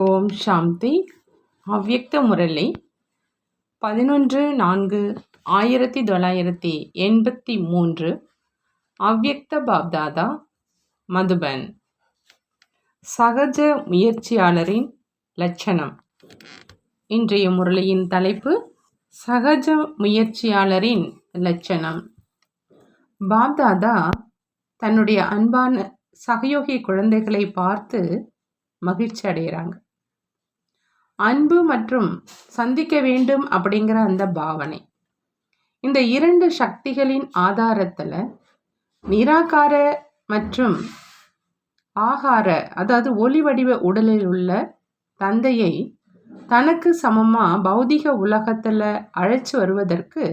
ஓம் சாந்தி. அவ்யக்த முரளி 11/4/1983. அவ்யக்த பாப்தாதா, மதுபன். சகஜ முயற்சியாளரின் லட்சணம். இன்றைய முரளியின் தலைப்பு சகஜ முயற்சியாளரின் லட்சணம். பாப்தாதா தன்னுடைய அன்பான சகயோகி குழந்தைகளை பார்த்து மகிழ்ச்சி அடைகிறாங்க. அன்பு மற்றும் சந்திக்க வேண்டும் அப்படிங்கிற அந்த பாவனை, இந்த இரண்டு சக்திகளின் ஆதாரத்துல நிராகார மற்றும் ஆகார, அதாவது ஒளி வடிவ உடலில் உள்ள தந்தையை தனக்கு சமமா பௌதிக உலகத்துல அழைச்சு வருவதற்கு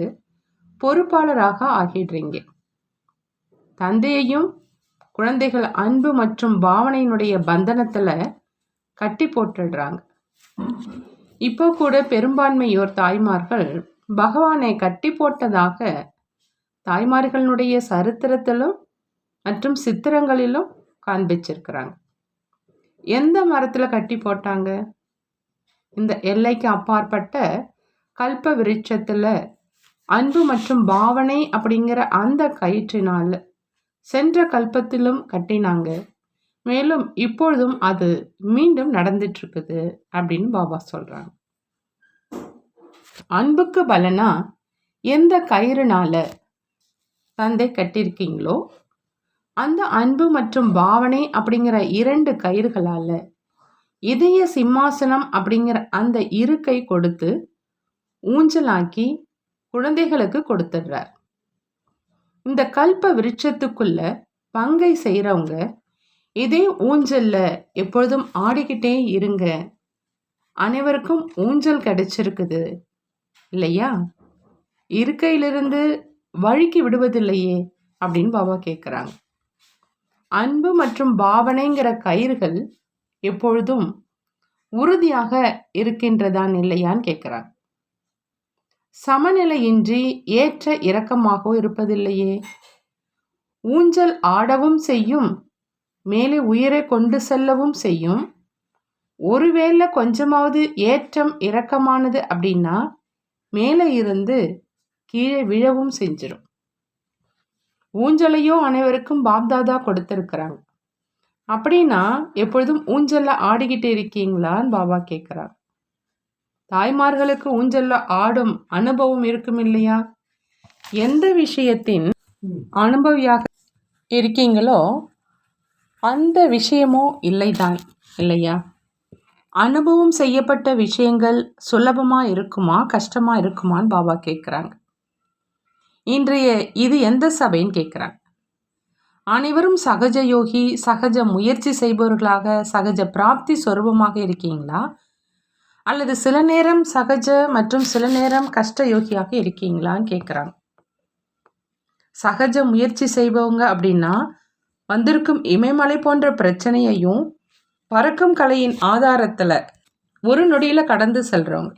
பொறுப்பாளராக ஆகிடுறீங்க. தந்தையையும் குழந்தைகள் அன்பு மற்றும் பாவனையினுடைய பந்தனத்துல கட்டி போட்டுடுறாங்க. இப்போ கூட பெரும்பான்மையோர் தாய்மார்கள் பகவானை கட்டி போட்டதாக தாய்மார்களுடைய சரித்திரத்திலும் மற்றும் சித்திரங்களிலும் காண்பிச்சிருக்கிறாங்க. எந்த மரத்துல கட்டி போட்டாங்க? இந்த எல்லைக்கு அப்பாற்பட்ட கல்ப விருட்சத்துல அன்பு மற்றும் பாவனை அப்படிங்கிற அந்த கயிற்றினால சென்ற கல்பத்திலும் கட்டினாங்க. மேலும் இப்பொழுதும் அது மீண்டும் நடந்துட்டு இருக்குது அப்படின்னு பாபா சொல்றாங்க. அன்புக்கு பலனா எந்த கயிறுனால தந்தை கட்டியிருக்கீங்களோ அந்த அன்பு மற்றும் பாவனை அப்படிங்கிற இரண்டு கயிறுகளால இதய சிம்மாசனம் அப்படிங்கிற அந்த இருக்கை கொடுத்து ஊஞ்சலாக்கி குழந்தைகளுக்கு கொடுத்துடுறார். இந்த கல்ப விருட்சத்துக்குள்ள பங்கை செய்யறவங்க இதே ஊஞ்சல்ல எப்பொழுதும் ஆடிக்கிட்டே இருங்க. அனைவருக்கும் ஊஞ்சல் கிடைச்சிருக்குது இல்லையா? இருக்கையிலிருந்து வழுக்கி விடுவதில்லையே அப்படின்னு பாபா கேட்குறாங்க. அன்பு மற்றும் பாவனைங்கிற கயிறுகள் எப்பொழுதும் உறுதியாக இருக்கின்றதான் இல்லையான்னு கேட்குறாங்க. சமநிலையின்றி ஏற்ற இறக்கமாகவும் இருப்பதில்லையே. ஊஞ்சல் ஆடவும் செய்யும், மேலே உயரை கொண்டு செல்லவும் செய்யும். ஒருவேளை கொஞ்சமாவது ஏற்றம் இறக்கமானது அப்படின்னா மேலே இருந்து கீழே விழவும் செஞ்சிடும். ஊஞ்சலையும் அனைவருக்கும் பாப்தாதா கொடுத்திருக்கிறாங்க. அப்படின்னா எப்பொழுதும் ஊஞ்சல்ல ஆடிக்கிட்டு இருக்கீங்களான்னு பாபா கேட்கிறார். தாய்மார்களுக்கு ஊஞ்சல்ல ஆடும் அனுபவம் இருக்கும் இல்லையா? எந்த விஷயத்தின் அனுபவியாக இருக்கீங்களோ அந்த விஷயமோ இல்லைதான் இல்லையா? அனுபவம் செய்யப்பட்ட விஷயங்கள் சுலபமா இருக்குமா கஷ்டமா இருக்குமான்னு பாபா கேட்குறாங்க. இன்றைய இது எந்த சபைன்னு கேட்குறாங்க. அனைவரும் சகஜ யோகி, சகஜ முயற்சி செய்பவர்களாக, சகஜ பிராப்தி சொரூபமாக இருக்கீங்களா? அல்லது சில நேரம் சகஜ மற்றும் சில நேரம் கஷ்ட யோகியாக இருக்கீங்களான்னு கேட்குறாங்க. சகஜ முயற்சி செய்பவங்க அப்படின்னா வந்திருக்கும் இமயமலை போன்ற பிரச்சனையையும் பறக்கும் கலையின் ஆதாரத்துல ஒரு நொடியில கடந்து செல்றவங்க.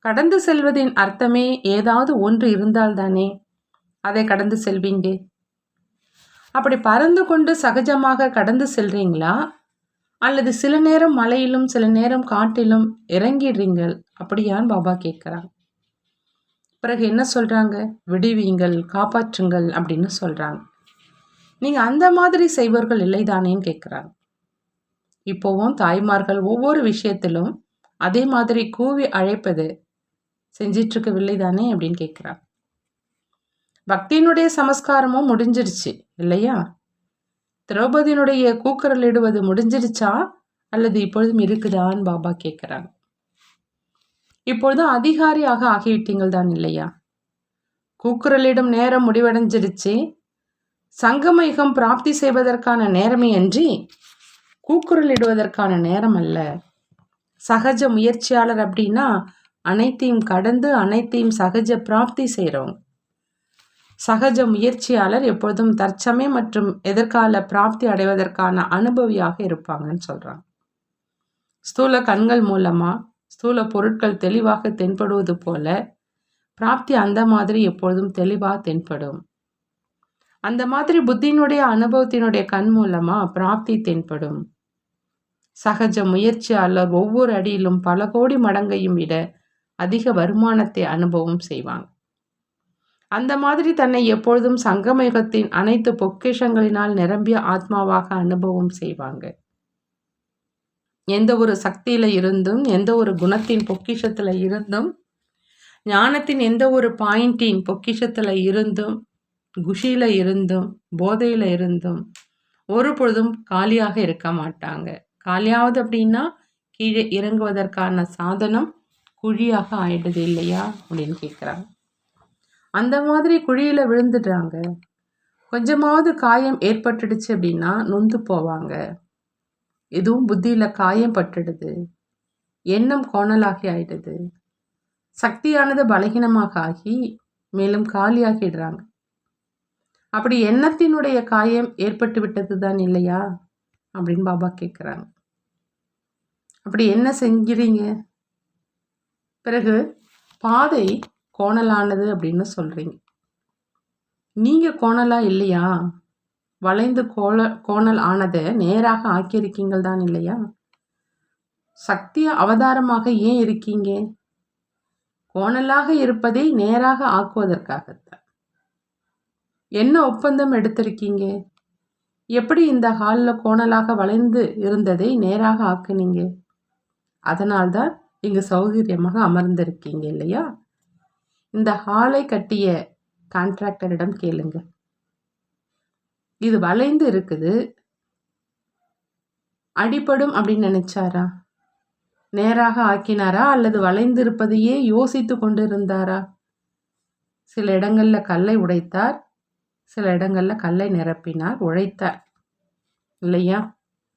கடந்து செல்வதின் அர்த்தமே ஏதாவது ஒன்று இருந்தால்தானே அதை கடந்து செல்வீங்க. அப்படி பறந்து கொண்டு சகஜமாக கடந்து செல்றீங்களா? அல்லது சில நேரம் மலையிலும் சில நேரம் காட்டிலும் இறங்கிடுறீங்கள் அப்படியான்னு பாபா கேட்குறாங்க. பிறகு என்ன சொல்றாங்க? விடுவீங்கள், காப்பாற்றுங்கள் அப்படின்னு சொல்றாங்க. நீங்க அந்த மாதிரி செய்வர்கள் இல்லைதானேன்னு கேட்குறாங்க. இப்போவும் தாய்மார்கள் ஒவ்வொரு விஷயத்திலும் அதே மாதிரி கூவி அழைப்பது செஞ்சிட்டு இருக்கவில்லை தானே அப்படின்னு கேட்குறாங்க. பக்தியினுடைய சமஸ்காரமும் முடிஞ்சிருச்சு இல்லையா? திரௌபதியினுடைய கூக்குரல் இடுவது முடிஞ்சிருச்சா அல்லது இப்பொழுதும் இருக்குதான்னு பாபா கேட்குறாங்க. இப்பொழுதும் அதிகாரியாக ஆகிவிட்டீங்கள் தான் இல்லையா? கூக்குரலிடும் நேரம் முடிவடைஞ்சிருச்சு. சங்கம யுகம் பிராப்தி செய்வதற்கான நேரமே அன்றி கூக்குரலிடுவதற்கான நேரம் அல்ல. சகஜ முயற்சியாளர் அப்படின்னா அனைத்தையும் கடந்து அனைத்தையும் சகஜ பிராப்தி செய்கிறவங்க. சகஜ முயற்சியாளர் எப்பொழுதும் தற்சமயம் மற்றும் எதிர்கால பிராப்தி அடைவதற்கான அனுபவியாக இருப்பாங்கன்னு சொல்றாங்க. ஸ்தூல கண்கள் மூலமா ஸ்தூல பொருட்கள் தெளிவாக தென்படுவது போல பிராப்தி அந்த மாதிரி எப்பொழுதும் தெளிவாக தென்படும். அந்த மாதிரி புத்தியினுடைய அனுபவத்தினுடைய கண் மூலமா பிராப்தி தென்படும். சகஜ முயற்சியாளர் ஒவ்வொரு அடியிலும் பல கோடி மடங்கையும் விட அதிக வருமானத்தை அனுபவம் செய்வாங்க. அந்த மாதிரி தன்னை எப்பொழுதும் சங்கமயுகத்தின் அனைத்து பொக்கிஷங்களினால் நிரம்பிய ஆத்மாவாக அனுபவம் செய்வாங்க. எந்த ஒரு சக்தியில இருந்தும், எந்த ஒரு குணத்தின் பொக்கிஷத்துல இருந்தும், ஞானத்தின் எந்த ஒரு பாயிண்டின் பொக்கிஷத்துல இருந்தும், குஷியில இருந்தும், போதையில இருந்தும் ஒரு பொழுதும் காலியாக இருக்க மாட்டாங்க. காலியாவது அப்படின்னா கீழே இறங்குவதற்கான சாதனம் குழியாக ஆயிடுது இல்லையா அப்படின்னு கேட்குறாங்க. அந்த மாதிரி குழியில விழுந்துடுறாங்க. கொஞ்சமாவது காயம் ஏற்பட்டுடுச்சு அப்படின்னா நொந்து போவாங்க. எதுவும் புத்தியில காயம் பட்டுடுது, எண்ணம் கோணலாகி ஆயிடுது, சக்தியானது பலகீனமாக ஆகி மேலும் காலியாகிடுறாங்க. அப்படி எண்ணத்தினுடைய காயம் ஏற்பட்டு விட்டது தான் இல்லையா அப்படின்னு பாபா கேட்குறாங்க. அப்படி என்ன செஞ்சுறீங்க? பிறகு பாதை கோணலானது அப்படின்னு சொல்றீங்க. நீங்க கோணலா இல்லையா? வளைந்து கோணல் ஆனதை நேராக ஆக்கியிருக்கீங்கள் தான் இல்லையா? சக்திய அவதாரமாக ஏன் இருக்கீங்க? கோணலாக இருப்பதை நேராக ஆக்குவதற்காகத்தான். என்ன ஒப்பந்தம் எடுத்திருக்கீங்க? எப்படி இந்த ஹாலில் கோணலாக வளைந்து இருந்ததை நேராக ஆக்குனீங்க? அதனால்தான் இங்கு சௌகரியமாக அமர்ந்திருக்கீங்க இல்லையா? இந்த ஹாலை கட்டிய கான்ட்ராக்டரிடம் கேளுங்க. இது வளைந்து இருக்குது, அடிபடும் அப்படின்னு நினைச்சாரா? நேராக ஆக்கினாரா அல்லது வளைந்து இருப்பதையே யோசித்து கொண்டு இருந்தாரா? சில இடங்கள்ல கல்லை உடைத்தார், சில இடங்கள்ல கல்லை நிரப்பினார், உழைத்தார் இல்லையா?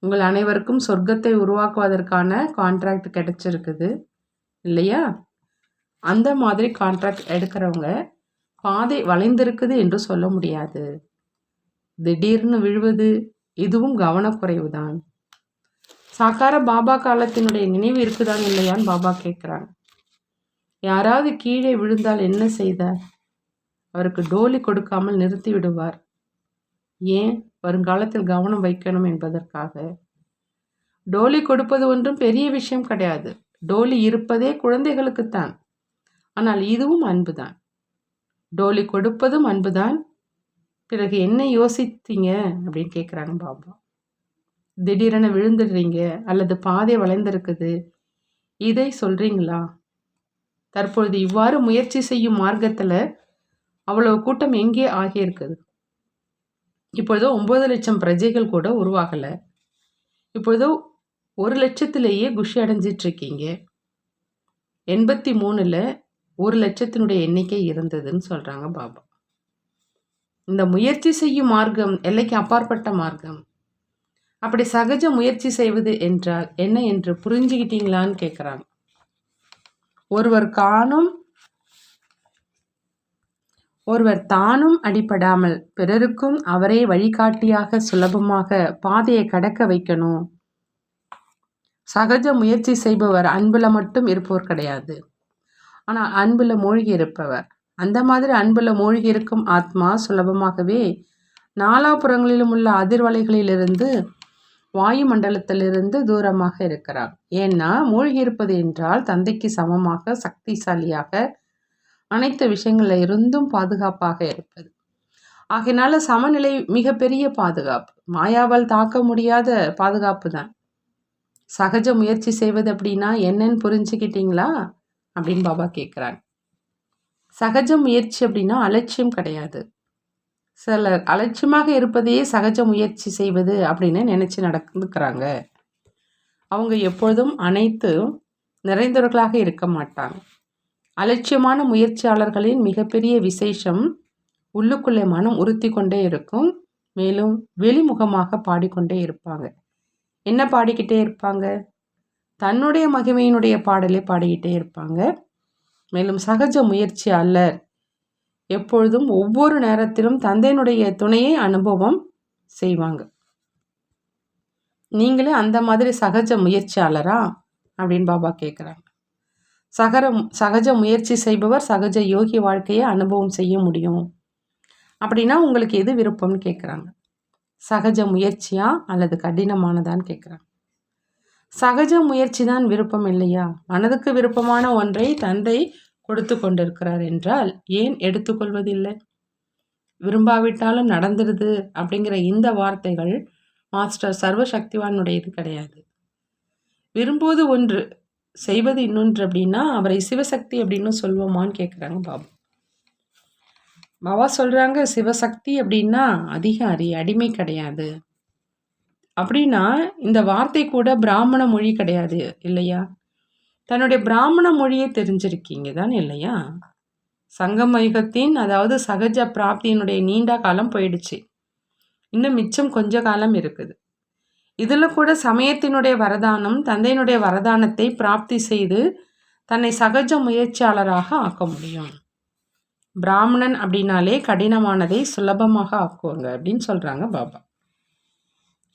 உங்கள் அனைவருக்கும் சொர்க்கத்தை உருவாக்குவதற்கான கான்ட்ராக்ட் கிடைச்சிருக்குது இல்லையா? அந்த மாதிரி கான்ட்ராக்ட் எடுக்கிறவங்க பாதை வளைந்திருக்குது என்று சொல்ல முடியாது. திடீர்னு விழுவது இதுவும் கவனக்குறைவு தான். சாக்கார பாபா காலத்தினுடைய நினைவு இருக்குதான் இல்லையான்னு பாபா கேட்குறாங்க. யாராவது கீழே விழுந்தால் என்ன செய்தார்? அவருக்கு டோலி கொடுக்காமல் நிறுத்தி விடுவார். ஏன்? வருங்காலத்தில் கவனம் வைக்கணும் என்பதற்காக. டோலி கொடுப்பது ஒன்றும் பெரிய விஷயம் கிடையாது. டோலி இருப்பதே குழந்தைகளுக்குத்தான். ஆனால் இதுவும் அன்புதான். டோலி கொடுப்பதும் அன்புதான். பிறகு என்ன யோசித்தீங்க அப்படின்னு கேட்குறாங்க பாபா. திடீரென விழுந்துடுறீங்க அல்லது பாதை வளைந்திருக்குது, இதை சொல்றீங்களா? தற்பொழுது இவ்வாறு முயற்சி செய்யும் மார்க்கத்துல அவ்வளவு கூட்டம் எங்கே ஆகியிருக்குது? இப்பொழுதோ 9 லட்சம் பிரஜைகள் கூட உருவாகல. இப்பொழுதோ 1 லட்சத்திலேயே குஷி அடைஞ்சிட்டு இருக்கீங்க. 83ல் 1 லட்சத்தினுடைய எண்ணிக்கை இருந்ததுன்னு சொல்றாங்க பாபா. இந்த முயற்சி செய்யும் மார்க்கம் எல்லைக்கு அப்பாற்பட்ட மார்க்கம். அப்படி சகஜ முயற்சி செய்வது என்றால் என்ன என்று புரிஞ்சுக்கிட்டீங்களான்னு கேட்குறாங்க. ஒருவர் தானும் அடிபடாமல் பிறருக்கும் அவரே வழிகாட்டியாக சுலபமாக பாதையை கடக்க வைக்கணும். சகஜ முயற்சி செய்பவர் அன்புல மட்டும் இருப்பவர் கிடையாது, ஆனால் அன்புல மூழ்கி இருப்பவர். அந்த மாதிரி அன்புல மூழ்கி இருக்கும் ஆத்மா சுலபமாகவே நாலாபுறங்களிலும் உள்ள அதிர்வலைகளிலிருந்து வாயு மண்டலத்திலிருந்து தூரமாக இருக்கிறார். ஏன்னா மூழ்கி இருப்பது என்றால் தந்தைக்கு சமமாக சக்திசாலியாக அனைத்து விஷயங்கள்ல இருந்தும் பாதுகாப்பாக இருப்பது. ஆகையினால சமநிலை மிகப்பெரிய பாதுகாப்பு, மாயாவால் தாக்க முடியாத பாதுகாப்பு தான். சகஜ முயற்சி செய்வது அப்படின்னா என்னன்னு புரிஞ்சுக்கிட்டீங்களா அப்படின்னு பாபா கேட்குறாங்க. சகஜ முயற்சி அப்படின்னா அலட்சியம் கிடையாது. சிலர் அலட்சியமாக இருப்பதையே சகஜ முயற்சி செய்வது அப்படின்னு நினைச்சு நடந்துக்கிறாங்க. அவங்க எப்பொழுதும் அனைத்து நிறைந்தவர்களாக இருக்க மாட்டாங்க. அலட்சியமான முயற்சியாளர்களின் மிகப்பெரிய விசேஷம் உள்ளுக்குள்ளே மனம் உறுத்தி கொண்டே இருக்கும். மேலும் வெளிமுகமாக பாடிக்கொண்டே இருப்பாங்க. என்ன பாடிக்கிட்டே இருப்பாங்க? தன்னுடைய மகிமையினுடைய பாடலை பாடிக்கிட்டே இருப்பாங்க. மேலும் சகஜ முயற்சியாளர் எப்பொழுதும் ஒவ்வொரு நேரத்திலும் தந்தையினுடைய துணையை அனுபவம் செய்வாங்க. நீங்களே அந்த மாதிரி சகஜ முயற்சியாளரா அப்படின்னு பாபா கேட்குறாங்க. சகஜ முயற்சி செய்பவர் சகஜ யோகி வாழ்க்கையை அனுபவம் செய்ய முடியும். அப்படின்னா உங்களுக்கு எது விருப்பம்னு கேட்குறாங்க. சகஜ முயற்சியா அல்லது கடினமானதான்னு கேட்குறாங்க. சகஜ முயற்சி தான் விருப்பம் இல்லையா? மனதுக்கு விருப்பமான ஒன்றை தந்தை கொடுத்து கொண்டிருக்கிறார் என்றால் ஏன் எடுத்துக்கொள்வதில்லை? விரும்பாவிட்டாலும் நடந்துருது அப்படிங்கிற இந்த வார்த்தைகள் மாஸ்டர் சர்வசக்திவானுடையது கிடையாது. விரும்புவது ஒன்று, செய்வது இன்னொன்று அப்படின்னா அவரை சிவசக்தி அப்படின்னு சொல்வோமான்னு கேட்குறாங்க பாபா. பாபா சொல்கிறாங்க, சிவசக்தி அப்படின்னா அதிகாரி, அடிமை கிடையாது. அப்படின்னா இந்த வார்த்தை கூட பிராமண மொழி கிடையாது இல்லையா? தன்னுடைய பிராமண மொழியை தெரிஞ்சிருக்கீங்க தான் இல்லையா? சங்கம யுகத்தின் அதாவது சகஜ பிராப்தியினுடைய நீண்ட காலம் போயிடுச்சு. இன்னும் மிச்சம் கொஞ்ச காலம் இருக்குது. இதில் கூட சமயத்தினுடைய வரதானம், தந்தையினுடைய வரதானத்தை பிராப்தி செய்து தன்னை சகஜ முயற்சியாளராக ஆக்க முடியும். பிராமணன் அப்படின்னாலே கடினமானதை சுலபமாக ஆக்குவாங்க அப்படின்னு சொல்கிறாங்க பாபா.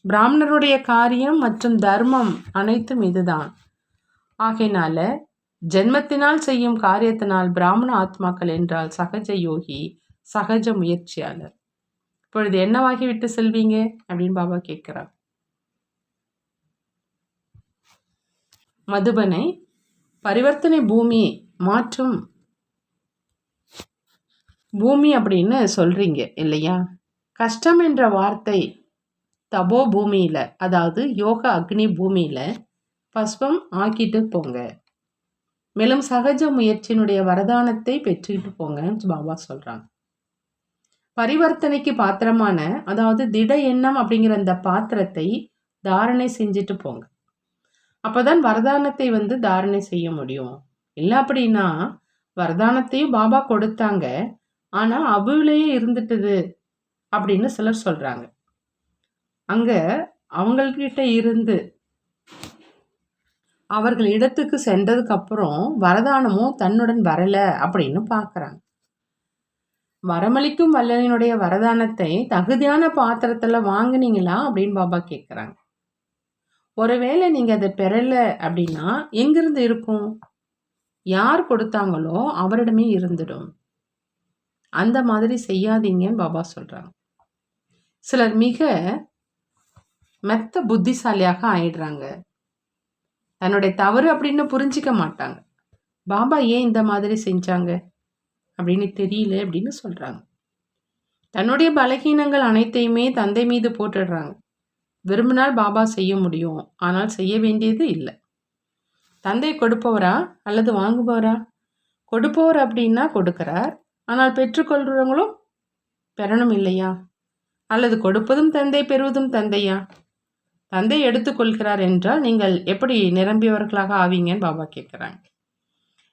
பிராமணருடைய காரியம் மற்றும் தர்மம் அனைத்தும் இதுதான். ஆகையினால ஜென்மத்தினால் செய்யும் காரியத்தினால் பிராமண ஆத்மாக்கள் என்றால் சகஜ யோகி, சகஜ முயற்சியாளர். இப்பொழுது என்னவாகி விட்டு செல்வீங்க அப்படின்னு பாபா கேட்கிறார். மதுபனை பரிவர்த்தனை பூமி, மாற்றும் பூமி அப்படின்னு சொல்றீங்க இல்லையா? கஷ்டம் என்ற வார்த்தை தபோ பூமியில, அதாவது யோக அக்னி பூமியில பஸ்பம் ஆக்கிட்டு போங்க. மேலும் சகஜ முயற்சியினுடைய வரதானத்தை பெற்றுக்கிட்டு போங்கன்னு பாபா சொல்றாங்க. பரிவர்த்தனைக்கு பாத்திரமான, அதாவது திட எண்ணம் அப்படிங்கிற அந்த பாத்திரத்தை தாரணை செஞ்சுட்டு போங்க. அப்பதான் வரதானத்தை தாரணை செய்ய முடியும். இல்லை அப்படின்னா வரதானத்தையும் பாபா கொடுத்தாங்க, ஆனா அபுவிலேயே இருந்துட்டுது அப்படின்னு சிலர் சொல்றாங்க. அங்க அவங்கள்கிட்ட இருந்து அவர்கள் இடத்துக்கு சென்றதுக்கு அப்புறம் வரதானமும் தன்னுடன் வரல அப்படின்னு பார்க்குறாங்க. வரமளிக்கும் வல்லலினுடைய வரதானத்தை தகுதியான பாத்திரத்துல வாங்குனீங்களா அப்படின்னு பாபா கேட்குறாங்க. ஒருவேளை நீங்க அதை பெறல அப்படின்னா எங்கிருந்து இருக்கும்? யார் கொடுத்தாங்களோ அவரிடமே இருந்துடும். அந்த மாதிரி செய்யாதீங்கன்னு பாபா சொல்றாங்க. சிலர் மிக மெத்த புத்திசாலியாக ஆயிடுறாங்க. தன்னுடைய தவறு அப்படின்னு புரிஞ்சிக்க மாட்டாங்க. பாபா ஏன் இந்த மாதிரி செஞ்சாங்க அப்படின்னு தெரியல அப்படின்னு சொல்றாங்க. தன்னுடைய பலகீனங்கள் அனைத்தையுமே தந்தை மீது போட்டுடுறாங்க. விரும்பினால் பாபா செய்ய முடியும், ஆனால் செய்ய வேண்டியது இல்லை. தந்தை கொடுப்பவரா அல்லது வாங்குபவரா? கொடுப்பவர் அப்படின்னா கொடுக்கிறார், ஆனால் பெற்றுக்கொள்றவங்களும் பெறணும் இல்லையா? அல்லது கொடுப்பதும் தந்தை, பெறுவதும் தந்தையா? தந்தை எடுத்துக்கொள்கிறார் என்றால் நீங்கள் எப்படி நிரம்பியவர்களாக ஆவீங்கன்னு பாபா கேட்குறாங்க.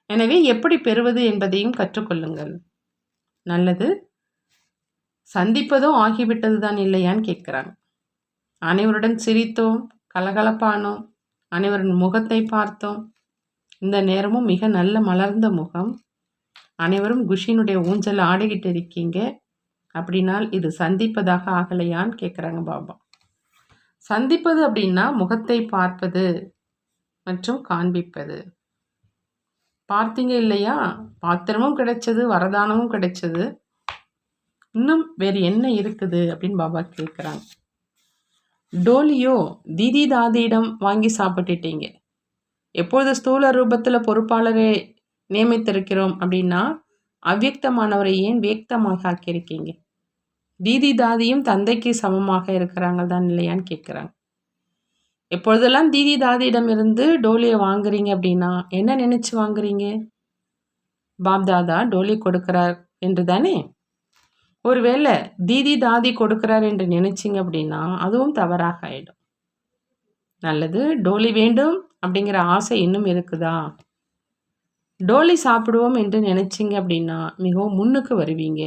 எனவே எப்படி பெறுவது என்பதையும் கற்றுக்கொள்ளுங்கள். நல்லது. சந்திப்பதும் ஆகிவிட்டது தான் இல்லையான்னு கேட்குறாங்க. அனைவருடன் சிரித்தோம், கலகலப்பானோம், அனைவரின் முகத்தை பார்த்தோம். இந்த நேரமும் மிக நல்ல மலர்ந்த முகம். அனைவரும் குஷினுடைய ஊஞ்சல் ஆடிக்கிட்டு இருக்கீங்க. அப்படின்னால் இது சந்திப்பதாக ஆகலையான்னு கேட்குறாங்க பாபா. சந்திப்பது அப்படின்னா முகத்தை பார்ப்பது மற்றும் காண்பிப்பது. பார்த்தீங்க இல்லையா? பாத்திரமும் கிடைச்சது, வரதானமும் கிடைச்சது. இன்னும் வேறு என்ன இருக்குது அப்படின்னு பாபா கேட்குறாங்க. டோலியோ தீதி தாதியிடம் வாங்கி சாப்பிட்டுட்டீங்க. எப்பொழுது ஸ்தூல ரூபத்தில் பொறுப்பாளரை நியமித்திருக்கிறோம் அப்படின்னா அவ்வியக்தமானவரை ஏன் வியக்தமாக ஆக்கியிருக்கீங்க? தீதி தாதியும் தந்தைக்கு சமமாக இருக்கிறாங்க தான் இல்லையான்னு கேட்குறாங்க. எப்பொழுதெல்லாம் தீதி தாதியிடம் இருந்து டோலியை வாங்குறீங்க அப்படின்னா என்ன நினைச்சு வாங்குறீங்க? பாப்தாதா டோலி கொடுக்கிறார் என்று தானே. ஒருவேளை தீதி தாதி கொடுக்கிறார் என்று நினைச்சிங்க அப்படின்னா அதுவும் தவறாக ஆயிடும். நல்லது. டோலி வேண்டும் அப்படிங்கிற ஆசை இன்னும் இருக்குதா? டோலி சாப்பிடுவோம் என்று நினைச்சிங்க அப்படின்னா மிகவும் முன்னுக்கு வருவீங்க.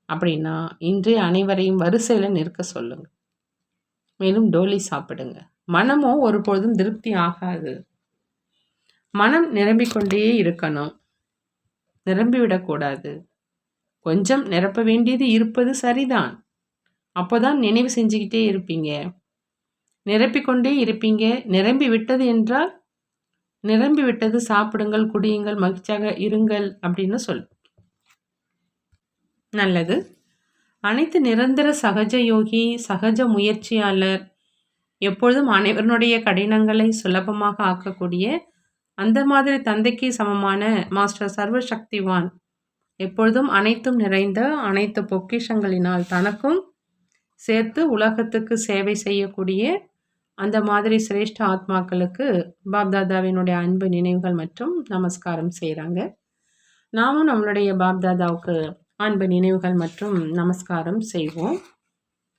அப்படின்னா இன்றைய அனைவரையும் வரிசையில் நிற்க சொல்லுங்க. மேலும் டோலி சாப்பிடுங்க. மனமும் ஒருபொழுதும் திருப்தி ஆகாது. மனம் நிரம்பிக்கொண்டே இருக்கணும், நிரம்பிவிடக்கூடாது. கொஞ்சம் நிரப்ப வேண்டியது இருப்பது சரிதான். அப்போதான் நினைவு செஞ்சுக்கிட்டே இருப்பீங்க, நிரப்பிக்கொண்டே இருப்பீங்க. நிரம்பி விட்டது என்றால் நிரம்பி விட்டது, சாப்பிடுங்கள், குடியுங்கள், மகிழ்ச்சியாக இருங்கள் அப்படின்னு சொல். நல்லது. அனைத்து நிரந்தர சகஜ யோகி, சகஜ முயற்சியாளர் எப்பொழுதும் அனைவருடைய கடினங்களை சுலபமாக ஆக்கக்கூடிய அந்த மாதிரி தந்தைக்கு சமமான மாஸ்டர் சர்வசக்திவான் எப்பொழுதும் அனைத்தும் நிறைந்த அனைத்து பொக்கிஷங்களினால் தனக்கும் சேர்த்து உலகத்துக்கு சேவை செய்யக்கூடிய அந்த மாதிரி சிரேஷ்ட ஆத்மாக்களுக்கு பாப்தாதாவினுடைய அன்பு நினைவுகள் மற்றும் நமஸ்காரம் செய்கிறாங்க. நாமும் நம்மளுடைய பாப்தாதாவுக்கு அன்பு நினைவுகள் மற்றும் நமஸ்காரம் செய்வோம்.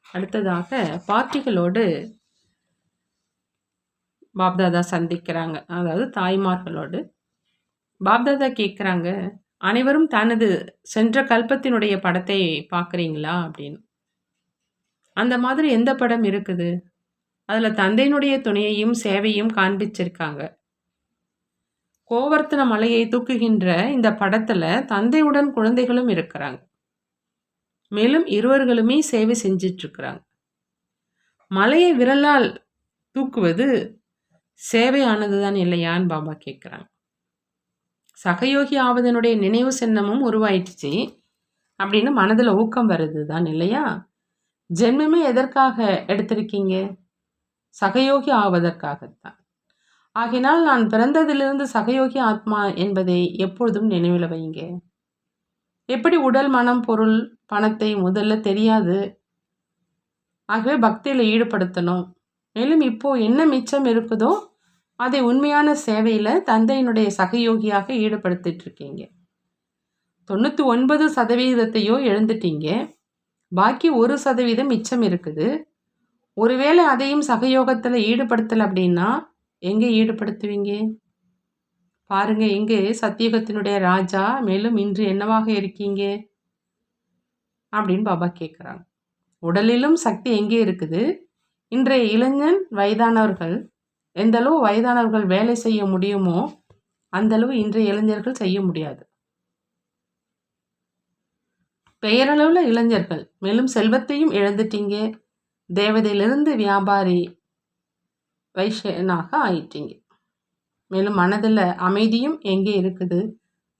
அடுத்ததாக பார்ட்டிகளோடு பாப்தாதா சந்திக்கிறாங்க, அதாவது தாய்மார்களோடு. பாப்தாதா கேட்குறாங்க, அனைவரும் தனது சென்ற கல்பத்தினுடைய படத்தை பார்க்குறீங்களா அப்படின்னு. அந்த மாதிரி எந்த படம் இருக்குது? அதில் தந்தையினுடைய துணையையும் சேவையும் காண்பிச்சிருக்காங்க. கோவர்த்தன மலையை தூக்குகின்ற இந்த படத்தில் தந்தையுடன் குழந்தைகளும் இருக்கிறாங்க. மேலும் இருவர்களுமே சேவை செஞ்சிட்ருக்கிறாங்க. மலையை விரலால் தூக்குவது சேவையானது தான் இல்லையான்னு பாபா கேட்குறாங்க. சகயோகி ஆவதனுடைய நினைவு சின்னமும் உருவாயிடுச்சு அப்படின்னு மனதில் ஊக்கம் வருது தான் இல்லையா? ஜென்மமே எதற்காக எடுத்திருக்கீங்க? சகயோகி ஆவதற்காகத்தான். ஆகினால் நான் பிறந்ததிலிருந்து சகயோகி ஆத்மா என்பதை எப்பொழுதும் நினைவில் வைங்க. எப்படி உடல், மனம், பொருள், பணத்தை முதல்ல தெரியாது. ஆகவே பக்தியில் ஈடுபடுத்தணும். மேலும் இப்போ என்ன மிச்சம் இருக்குதோ அதை உண்மையான சேவையில் தந்தையினுடைய சகயோகியாக ஈடுபடுத்திட்டு இருக்கீங்க. 99% எழுந்துட்டீங்க. பாக்கி 1% மிச்சம் இருக்குது. ஒருவேளை அதையும் சகயோகத்தில் ஈடுபடுத்தலை அப்படின்னா எங்கே ஈடுபடுத்துவீங்க? பாருங்க, எங்கே சத்தியுகத்தினுடைய ராஜா, மேலும் இன்று என்னவாக இருக்கீங்க அப்படின்னு பாபா கேட்குறாங்க. உடலிலும் சக்தி எங்கே இருக்குது? இன்றைய இளைஞன் வயதானவர்கள் எந்தளவு வயதானவர்கள் வேலை செய்ய முடியுமோ அந்தளவு இன்றைய இளைஞர்கள் செய்ய முடியாது. பெயரளவில் இளைஞர்கள், மேலும் செல்வத்தையும் இழந்துட்டீங்க. தேவதையிலிருந்து வியாபாரி வைஷ்யனாக ஆயிட்டீங்க. மேலும் மனதில் அமைதியும் எங்கே இருக்குது?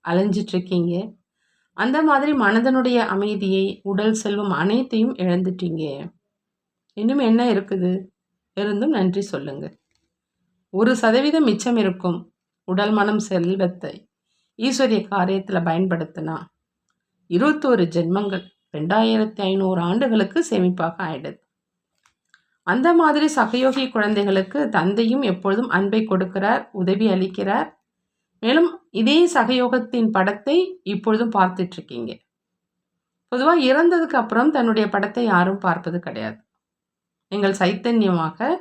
அலைஞ்சிட்ருக்கீங்க. அந்த மாதிரி மனதனுடைய அமைதியை, உடல், செல்வம் அனைத்தையும் இழந்துட்டீங்க. இன்னும் என்ன இருக்குது? இருந்தும் நன்றி சொல்லுங்க. 1% மிச்சம் இருக்கும். உடல், மனம், செல்வத்தை ஈஸ்வரிய காரியத்தில் பயன்படுத்தினா 21 ஜென்மங்கள் 2500 ஆண்டுகளுக்கு சேமிப்பாக ஆயிடுது. அந்த மாதிரி சகயோகி குழந்தைகளுக்கு தந்தையும் எப்பொழுதும் அன்பை கொடுக்கிறார், உதவி அளிக்கிறார். மேலும் இதே சகயோகத்தின் படத்தை இப்பொழுதும் பார்த்துட்ருக்கீங்க. பொதுவாக இறந்ததுக்கு அப்புறம் தன்னுடைய படத்தை யாரும் பார்ப்பது கிடையாது. நீங்கள் சைத்தன்யமாக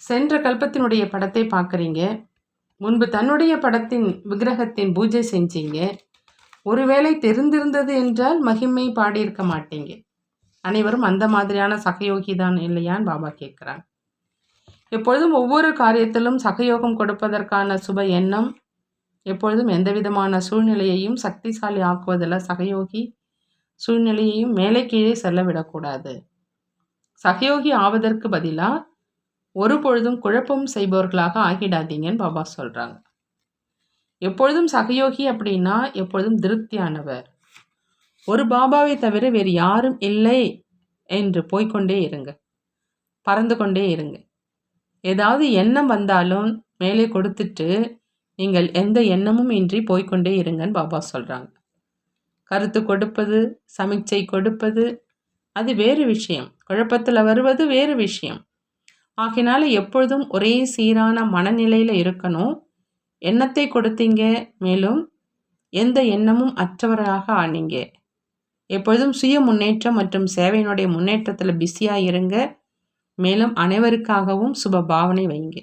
சென்ற கல்பத்தினுடைய படத்தை பார்க்குறீங்க. முன்பு தன்னுடைய படத்தின் விக்கிரகத்தின் பூஜை செஞ்சீங்க. ஒருவேளை தெரிந்திருந்தது என்றால் மகிமை பாடியிருக்க மாட்டீங்க. அனைவரும் அந்த மாதிரியான சகயோகி தான் இல்லையான்னு பாபா கேட்குறாங்க. எப்பொழுதும் ஒவ்வொரு காரியத்திலும் சகயோகம் கொடுப்பதற்கான சுப எண்ணம், எப்பொழுதும் எந்த விதமான சூழ்நிலையையும் சக்திசாலி ஆக்குவதில் சகயோகி சூழ்நிலையையும் மேலே கீழே செல்ல விடக்கூடாது. சகயோகி ஆவதற்கு பதிலாக ஒரு பொழுதும் குழப்பம் செய்பவர்களாக ஆகிடாதீங்கன்னு பாபா சொல்கிறாங்க. எப்பொழுதும் சகயோகி அப்படின்னா எப்பொழுதும் திருப்தியானவர். ஒரு பாபாவை தவிர வேறு யாரும் இல்லை என்று போய்கொண்டே இருங்க, பறந்து கொண்டே இருங்க. ஏதாவது எண்ணம் வந்தாலும் மேலே கொடுத்துட்டு நீங்கள் எந்த எண்ணமும் இன்றி போய்கொண்டே இருங்கன்னு பாபா சொல்கிறாங்க. கருத்து கொடுப்பது, சமிச்சை கொடுப்பது அது வேறு விஷயம், குழப்பத்தில் வருவது வேறு விஷயம். ஆகினால எப்பொழுதும் ஒரே சீரான மனநிலையில் இருக்கணும். எண்ணத்தை கொடுத்தீங்க, மேலும் எந்த எண்ணமும் அற்றவராக ஆனீங்க. எப்பொழுதும் சுய முன்னேற்றம் மற்றும் சேவையினுடைய முன்னேற்றத்தில் பிஸியாக இருங்க. மேலும் அனைவருக்காகவும் சுப பாவனை வைங்க.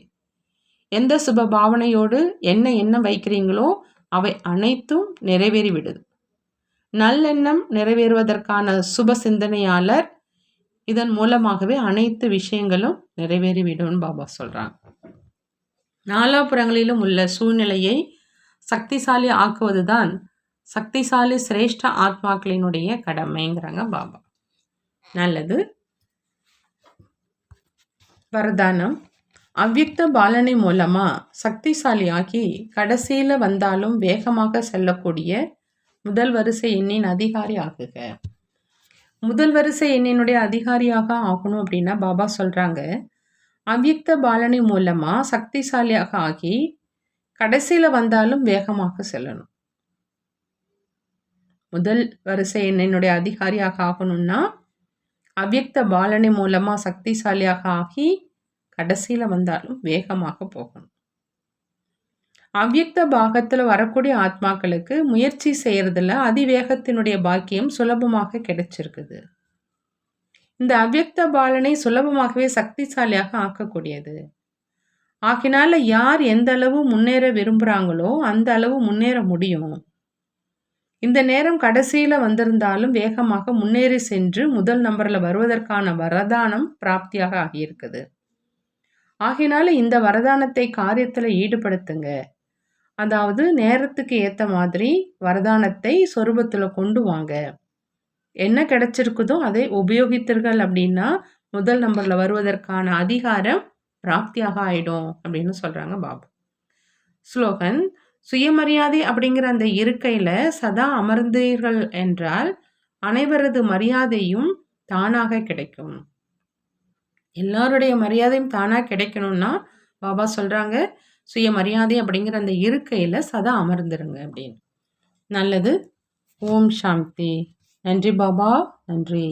எந்த சுப பாவனையோடு என்ன எண்ணம் வைக்கிறீங்களோ அவை அனைத்தும் நிறைவேறி விடுது. நல்லெண்ணம் நிறைவேறுவதற்கான சுப சிந்தனையாளர், இதன் மூலமாகவே அனைத்து விஷயங்களும் நிறைவேறிவிடும் பாபா சொல்கிறாங்க. நாலாபுறங்களிலும் உள்ள சூழ்நிலையை சக்திசாலி ஆக்குவது தான் சக்திசாலி சிரேஷ்ட ஆத்மாக்களினுடைய கடமைங்கிறாங்க பாபா. நல்லது. வரதானம். அவ்யக்த பாலனை மூலமாக சக்திசாலியாகி கடைசியில் வந்தாலும் வேகமாக செல்லக்கூடிய முதல் வரிசை எண்ணின் அதிகாரி ஆகுக. முதல் வரிசை எண்ணினுடைய அதிகாரியாக ஆகணும் அப்படின்னா பாபா சொல்றாங்க, அவ்யக்த பாலனை மூலமா சக்திசாலியாக ஆகி கடைசியில வந்தாலும் வேகமாக செல்லணும். முதல் வரிசை எண்ணினுடைய அதிகாரியாக ஆகணும்னா அவ்யக்த பாலனை மூலமா சக்திசாலியாக ஆகி கடைசியில வந்தாலும் வேகமாக போகணும். அவ்யக்த பாகத்துல வரக்கூடிய ஆத்மாக்களுக்கு முயற்சி செய்யறதுல அதிவேகத்தினுடைய பாக்கியம் சுலபமாக கிடைச்சிருக்குது. இந்த அவ்யக்த பாலனை சுலபமாகவே சக்திசாலியாக ஆக்கக்கூடியது. ஆகினால யார் எந்த அளவு முன்னேற விரும்புறாங்களோ அந்த அளவு முன்னேற முடியும். இந்த நேரம் கடைசியில வந்திருந்தாலும் வேகமாக முன்னேறி சென்று முதல் நம்பர்ல வருவதற்கான வரதானம் பிராப்தியாக ஆகியிருக்குது. ஆகினால இந்த வரதானத்தை காரியத்துல ஈடுபடுத்துங்க. அதாவது நேரத்துக்கு ஏத்த மாதிரி வரதானத்தை சொரூபத்துல கொண்டு வாங்க. என்ன கிடைச்சிருக்குதோ அதை உபயோகித்தீர்கள் அப்படின்னா முதல் நம்பர்ல வருவதற்கான அதிகாரம் பிராப்தியாக ஆயிடும் அப்படின்னு சொல்றாங்க பாபா. ஸ்லோகன்: சுயமரியாதை அப்படிங்கிற அந்த இருக்கையில சதா அமர்ந்தீர்கள் என்றால் அனைவரது மரியாதையும் தானாக கிடைக்கும். எல்லாருடைய மரியாதையும் தானா கிடைக்கணும்னா பாபா சொல்றாங்க, சுயமரியாதை அப்படிங்கிற அந்த இருக்கையில சதா அமர்ந்துருங்க அப்படின்னு. நல்லது. ஓம் சாந்தி. நன்றி பாபா. நன்றி.